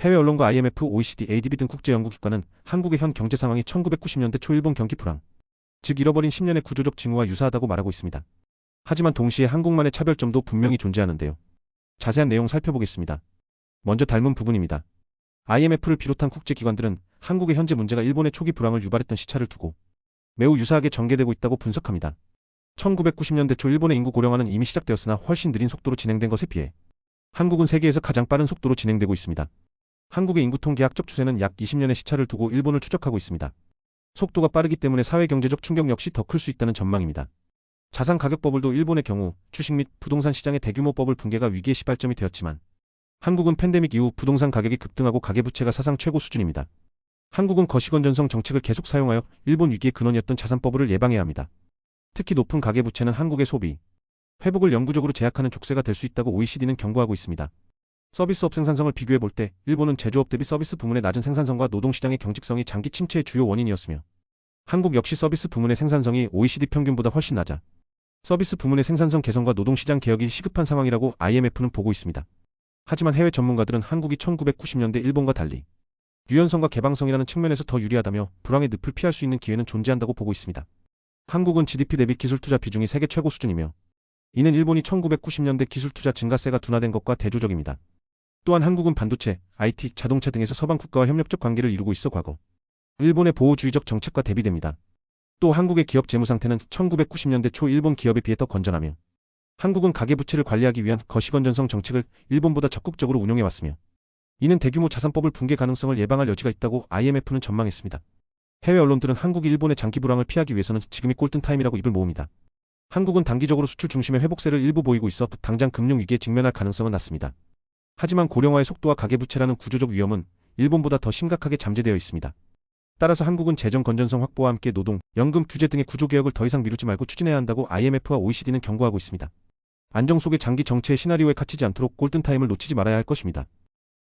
해외 언론과 IMF, OECD, ADB 등 국제연구기관은 한국의 현 경제 상황이 1990년대 초 일본 경기 불황, 즉 잃어버린 10년의 구조적 징후와 유사하다고 말하고 있습니다. 하지만 동시에 한국만의 차별점도 분명히 존재하는데요. 자세한 내용 살펴보겠습니다. 먼저 닮은 부분입니다. IMF를 비롯한 국제기관들은 한국의 현재 문제가 일본의 초기 불황을 유발했던 시차를 두고 매우 유사하게 전개되고 있다고 분석합니다. 1990년대 초 일본의 인구 고령화는 이미 시작되었으나 훨씬 느린 속도로 진행된 것에 비해 한국은 세계에서 가장 빠른 속도로 진행되고 있습니다. 한국의 인구 통계학적 추세는 약 20년의 시차를 두고 일본을 추적하고 있습니다. 속도가 빠르기 때문에 사회경제적 충격 역시 더 클 수 있다는 전망입니다. 자산 가격 버블도 일본의 경우 주식 및 부동산 시장의 대규모 버블 붕괴가 위기의 시발점이 되었지만 한국은 팬데믹 이후 부동산 가격이 급등하고 가계부채가 사상 최고 수준입니다. 한국은 거시건전성 정책을 계속 사용하여 일본 위기의 근원이었던 자산 버블을 예방해야 합니다. 특히 높은 가계부채는 한국의 소비, 회복을 영구적으로 제약하는 족쇄가 될 수 있다고 OECD는 경고하고 있습니다. 서비스업 생산성을 비교해 볼 때 일본은 제조업 대비 서비스 부문의 낮은 생산성과 노동시장의 경직성이 장기 침체의 주요 원인이었으며 한국 역시 서비스 부문의 생산성이 OECD 평균보다 훨씬 낮아 서비스 부문의 생산성 개선과 노동시장 개혁이 시급한 상황이라고 IMF는 보고 있습니다. 하지만 해외 전문가들은 한국이 1990년대 일본과 달리 유연성과 개방성이라는 측면에서 더 유리하다며 불황의 늪을 피할 수 있는 기회는 존재한다고 보고 있습니다. 한국은 GDP 대비 기술 투자 비중이 세계 최고 수준이며 이는 일본이 1990년대 기술 투자 증가세가 둔화된 것과 대조적입니다. 또한 한국은 반도체, IT, 자동차 등에서 서방 국가와 협력적 관계를 이루고 있어 과거 일본의 보호주의적 정책과 대비됩니다. 또 한국의 기업 재무 상태는 1990년대 초 일본 기업에 비해 더 건전하며 한국은 가계부채를 관리하기 위한 거시건전성 정책을 일본보다 적극적으로 운용해왔으며 이는 대규모 자산버블 붕괴 가능성을 예방할 여지가 있다고 IMF는 전망했습니다. 해외 언론들은 한국이 일본의 장기 불황을 피하기 위해서는 지금이 골든타임이라고 입을 모읍니다. 한국은 단기적으로 수출 중심의 회복세를 일부 보이고 있어 당장 금융위기에 직면할 가능성은 낮습니다. 하지만 고령화의 속도와 가계부채라는 구조적 위험은 일본보다 더 심각하게 잠재되어 있습니다. 따라서 한국은 재정 건전성 확보와 함께 노동, 연금 규제 등의 구조개혁을 더 이상 미루지 말고 추진해야 한다고 IMF와 OECD는 경고하고 있습니다. 안정 속의 장기 정체의 시나리오에 갇히지 않도록 골든타임을 놓치지 말아야 할 것입니다.